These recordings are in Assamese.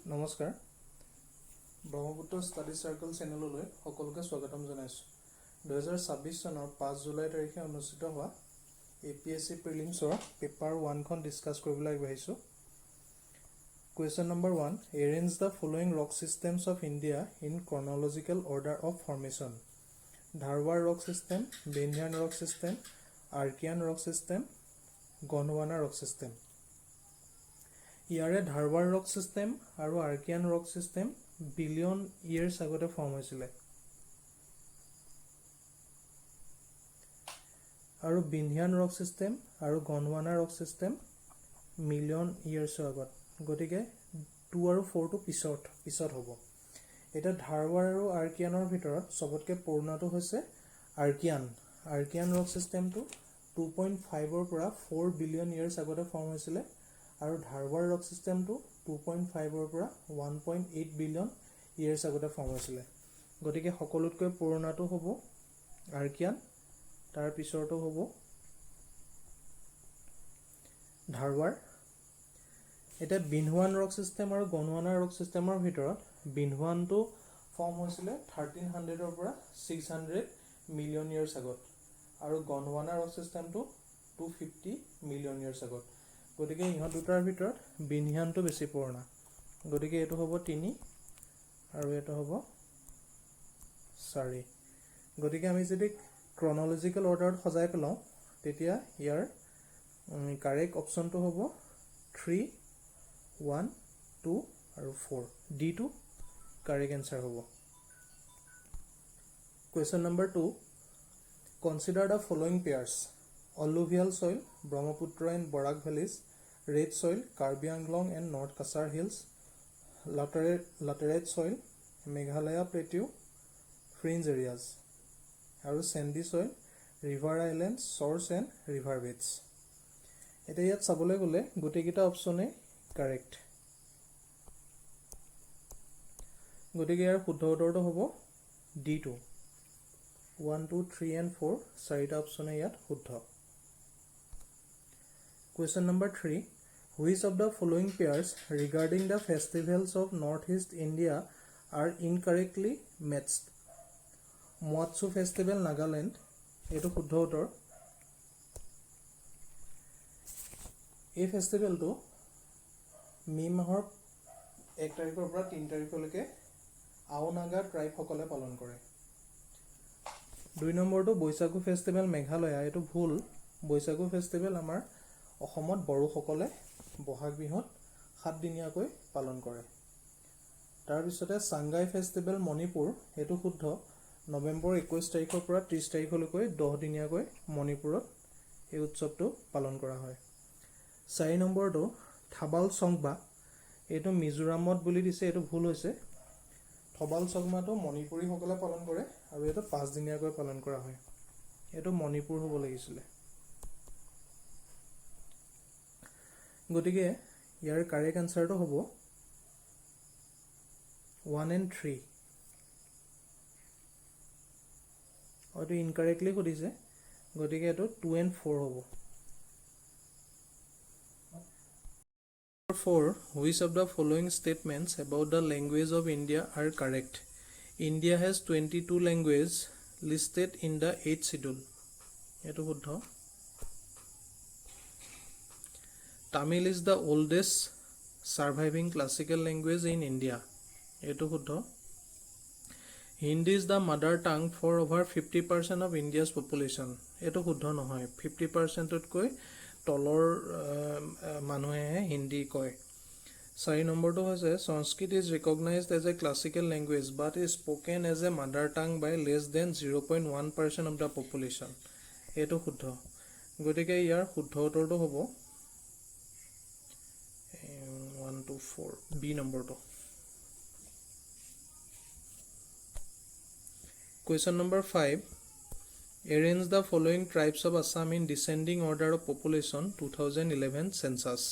নমস্কাৰ ব্ৰহ্মপুত্ৰ ষ্টাডি চাৰ্কেল চেনেললৈ সকলোকে স্বাগতম জনাইছোঁ 2026 চনৰ 5 জুলাই তাৰিখে অনুষ্ঠিত হোৱা APSC প্ৰিলিমছৰ পেপাৰ 1খন ডিছকাছ কৰিবলৈ আগবাঢ়িছোঁ question number 1 arrange the following rock systems of India in chronological order of formation Dharwar rock system বেনিয়ান rock system Archaean rock system Gondwana rock system ইয়াৰে ধাৰৱাৰ ৰক চিষ্টেম আৰু Archaean rock system billion years আগতে ফৰ্ম হৈছিলে আৰু বিন্ধ্যান ৰক চিষ্টেম আৰু গণ্ডৱানা ৰক চিষ্টেম মিলিয়ন ইয়েৰ্ছৰ আগত গতিকে 2 আৰু 4 টো পিছত হ'ব এটা ধাৰৱাৰ আৰু আৰ্কিয়ানৰ ভিতৰত সবতকৈ পুৰণাটো হৈছে আৰ্কিয়ান ৰক চিষ্টেমটো 2.5 ৰ পৰা 4 বিলিয়ন ইয়েৰ্ছ আগতে ফৰ্ম হৈছিলে আৰু ধাৰৱাৰ ৰক চিষ্টেমটো 2.5 ৰ পৰা 1.8 বিলিয়ন ইয়েৰ্ছ আগতে ফৰ্ম হৈছিলে গতিকে সকলোতকৈ পুৰণাটো হ'ব আৰ্কিয়ান তাৰ পিছৰটো হ'ব ধাৰৱাৰ এটা বিন্ধ্যান ৰক চিষ্টেম আৰু গণ্ডৱানা ৰক চিষ্টেমৰ ভিতৰত বিন্ধ্যানটো ফৰ্ম হৈছিলে 1300 ৰ পৰা 600 মিলিয়ন ইয়েৰ্ছ আগত আৰু গণ্ডৱানা ৰক চিষ্টেমটো 250 মিলিয়ন ইয়েৰ্ছ আগত গতিকে ইহঁত দুটাৰ ভিতৰত বিন্ধ্যানটো বেছি পুৰণা গতিকে এইটো হ'ব 3 আৰু এইটো হ'ব 4 গতিকে আমি যদি ক্ৰনলজিকেল অৰ্ডাৰত সজাই পেলাওঁ তেতিয়া ইয়াৰ কাৰেক্ট অপশ্যনটো হ'ব 3 1 2 আৰু 4 D2 কাৰেক্ট এনসাৰ হ'ব question number 2 consider the following pairs alluvial soil Brahmaputra and Barak valleys red soil Karbi Anglong and North Kasar hills laterite soil Meghalaya plateau fringe areas আৰু sandy soil river islands shores and river beds এটা ইয়াত চাবলৈ গ'লে গোটেইকেইটা অপচনে কাৰেক্ট গতিকে ইয়াৰ শুদ্ধ উত্তৰটো হ'ব D2 1 2 3 and 4 চাৰিটা অপচনে ইয়াত শুদ্ধ Question number 3. Which of the following pairs regarding the festivals of Northeast India are incorrectly matched? Moatsu Festival, Nagaland. Eto shuddho uttor. এই ফেষ্টিভেলটো মে মাহৰ 1 তাৰিখৰ পৰা 3 তাৰিখলৈকে আও নাগা ট্ৰাইব সকলে পালন কৰে 2 নম্বৰটো বৈশাগু ফেষ্টিভেল মেঘালয়া এটো ভুল বৈশাগু ফেষ্টিভেল আমাৰ অসমত বড়োসকলে বহাগ বিহুত 7 দিনীয়াকৈ পালন কৰে তাৰ পিছতে সাংগাই ফেষ্টিভেল মণিপুৰ এটো শুদ্ধ নৱেম্বৰ 21 তাৰিখৰ পৰা 30 তাৰিখলৈকে 10 দিনীয়াকৈ মণিপুৰত এই উৎসৱটো পালন কৰা হয় 4 নম্বৰটো থাবাল সংগবা এটো মিজোৰামত বুলি দিছে এটো ভুল হৈছে থবাল সংগমাটো মণিপুৰী সকলে পালন কৰে আৰু এটো 5 দিনীয়াকৈ পালন কৰা হয় এটো মণিপুৰ হ'ব লাগিছিল গতিকে ইয়াৰ কাৰেক্ট আনসাৰটো হ'ব 1 and 3 অটো ইনকাৰেক্টলি কৰিছে গতিকে এটো 2 and 4 হ'ব 4 Which of the following statements about the language of India are correct India has 22 languages listed in the 8th schedule এটো শুদ্ধ Tamil is the oldest surviving classical language in India. Eto shuddho. Hindi is the mother tongue for over 50% of India's population. Eto shuddho nohoy. 50% otkoi tolor manuhe Hindi koi. 4 number to hoise Sanskrit is recognized as a classical language but is spoken as a mother tongue by less than 0.1% of the population. Eto shuddho. Gotike yar shuddho uttorto hobo 1 2 4 B number 2 Question number 5 Arrange the following tribes of Assam in descending order of population 2011 census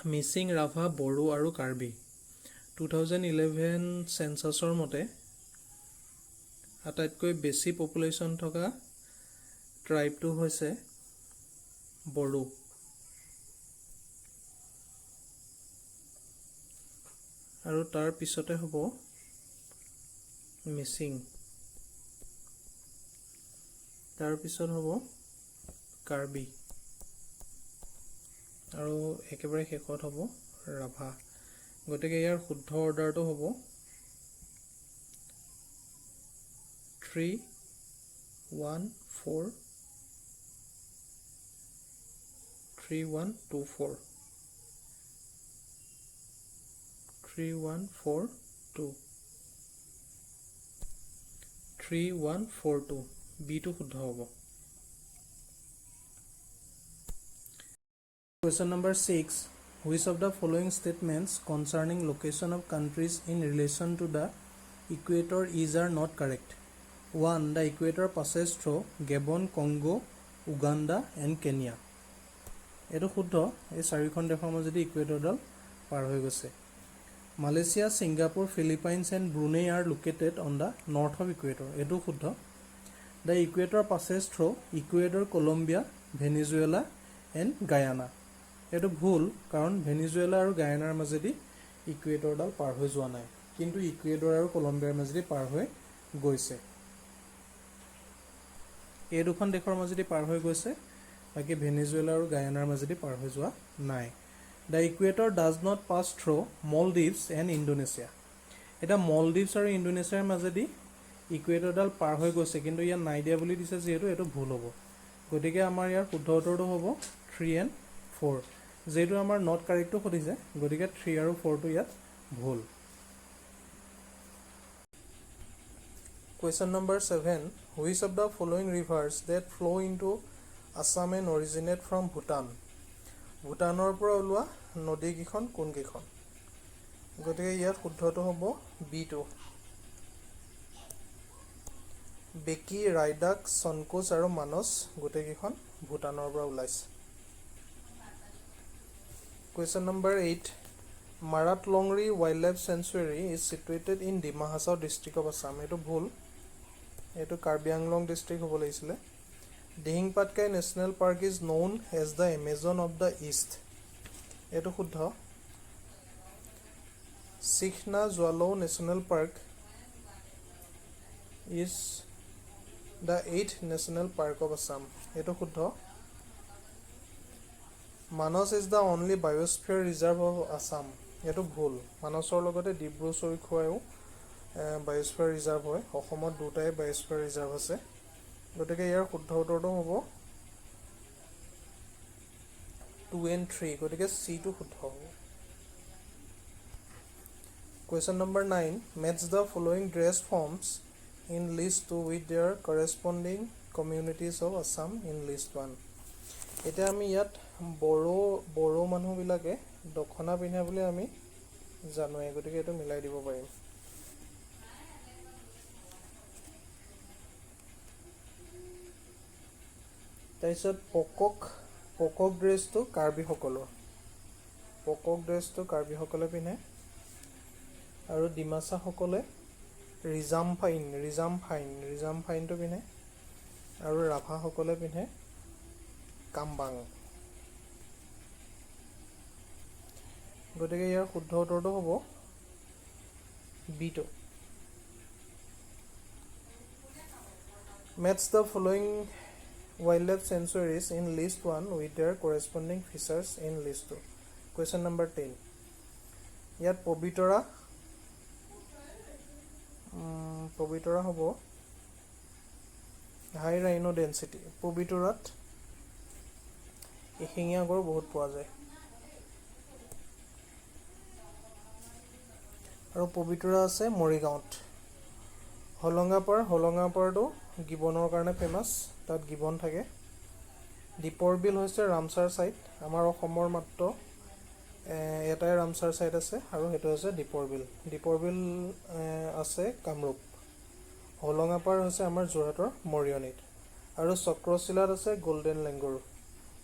Missing Rafa Boru aru Karbi 2011 census or mote আটাইতকৈ বেছি পপুলেশ্যন থকা ট্ৰাইবটো হৈছে বড়ো আৰু তাৰ পিছতে হ'ব মিচিং, তাৰ পিছত হ'ব কাৰ্বি, আৰু একেবাৰে শেষত হ'ব ৰাভা। গতিকে ইয়াৰ শুদ্ধ অৰ্ডাৰটো হ'ব 3, 1, 4, 3, 1, 2, 4, 3, 1, 4, 2, 3, 1, 4, 2, বিটো শুদ্ধ হ'ব। Question number 6. Which of the following statements concerning location of countries in relation to the equator is are not correct? 1. The equator passes through Gabon, Congo, Uganda and Kenya. এইটো শুদ্ধ। এই চাৰিখন দেশৰ মাজেদি ইকুৱেটৰডাল পাৰ হৈ গৈছে। Malaysia, Singapore, Philippines and Brunei are located on the north of equator. এইটো শুদ্ধ। The equator passes through Ecuador, Colombia, Venezuela and Guyana. এইটো ভুল, কাৰণ ভেনিজুৱেলা আৰু গায়ানাৰ মাজেদি ইকুৱেটৰডাল পাৰ হৈ যোৱা নাই, কিন্তু ইকুৱেডৰ আৰু কলম্বিয়াৰ মাজেদি পাৰ হৈ গৈছে। এই দুখন দেশৰ মাজেদি পাৰ হৈ গৈছে, বাকী ভেনিজুৱেলা আৰু গায়ানাৰ মাজেদি পাৰ হৈ যোৱা নাই। The equator does not pass through Maldives and Indonesia. এতিয়া মলদ্বীপছ আৰু ইণ্ডোনেছিয়াৰ মাজেদি ইকুৱেটৰডাল পাৰ হৈ গৈছে, কিন্তু ইয়াত নাই দিয়া বুলি দিছে যিহেতু এইটো ভুল হ'ব। গতিকে আমাৰ ইয়াৰ শুদ্ধ উত্তৰটো হ'ব 3 and 4। যিহেতু আমাৰ নট কাৰেক্টটো সুধিছে, গতিকে 3 আৰু 4টো ইয়াত ভুল। Question number 7. Which of the following rivers that flow into Assam and originate from Bhutan? ভূটানৰ পৰা ওলোৱা নদীকেইখন কোনকেইখন? গতিকে ইয়াত শুদ্ধটো হ'ব বিটো। বেকি, ৰাইডাক, চনকোচ আৰু মানস গোটেইকেইখন ভূটানৰ পৰা ওলাইছে। Question number 8. Marat Longri Wildlife Sanctuary is situated in Dima Hasao district of Assam. এইটো ভুল, এইটো কাৰ্বি আংলং ডিষ্ট্ৰিক্ট হ'ব লাগিছিলে। Dihing Patkai national park is known as the Amazon of the east. এইটো শুদ্ধ। Sikhna Jwhwlao national park is the 8th national park of Assam. এইটো শুদ্ধ। Manas is the only biosphere reserve of Assam. এইটো ভুল। মানসৰ লগতে ডিব্ৰু চৈখোৱাও বায়'স্ফিয়াৰ ৰিজাৰ্ভ হয়। অসমত দুটাই বায়'স্ফিয়াৰ ৰিজাৰ্ভ আছে। গতিকে ইয়াৰ শুদ্ধ উত্তৰটো হ'ব 2 and 3। গতিকে চিটো শুদ্ধ হ'ব। Question number 9. Match the following dress forms in list 2 with their corresponding communities of Assam in list 1. এতিয়া আমি ইয়াত বড়ো মানুহবিলাকে দখনা পিন্ধে বুলি আমি জানোৱেই, গতিকে এইটো মিলাই দিব পাৰিম। তাৰপিছত পকক ড্ৰেছটো কাৰ্বিসকলৰ। পকক ড্ৰেছটো কাৰ্বিসকলে পিন্ধে, আৰু ডিমাচাসকলে ৰিজাম ফাইনটো পিন্ধে, আৰু ৰাভাসকলে পিন্ধে কামবাং। গতিকে ইয়াৰ শুদ্ধ উত্তৰটো হ'ব বিটো। Match the following wildlife sanctuaries in list 1 with their corresponding features in list 2. Question number 10. ইয়াত পবিতৰা হ'ব হাই ৰাইনো ডেন্সিটি। পবিতৰাত এশিঙীয়া গঁড় বহুত পোৱা যায়, আৰু পবিতৰা আছে মৰিগাঁৱত। হলঙাপাৰটো গিবনৰ কাৰণে ফেমাছ, তাত গিবন থাকে। দীপৰ বিল হৈছে ৰামচাৰ ছাইট। আমাৰ অসমৰ মাত্ৰ এটাই ৰামচাৰ ছাইট আছে, আৰু সেইটো হৈছে দীপৰ বিল। দীপৰ বিল আছে কামৰূপ। হলঙাপাৰ হৈছে আমাৰ যোৰহাটৰ মৰিয়নিত, আৰু চক্ৰশিলাত আছে গল্ডেন লেংগুৰ।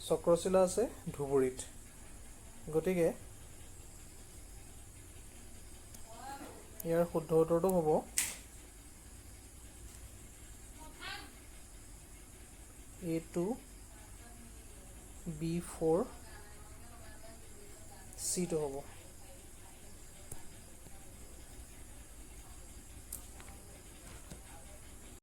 চক্ৰশিলা আছে ধুবুৰীত। গতিকে ইয়াৰ শুদ্ধ উত্তৰটো হ'ব A2, B4, C টো হ'ব।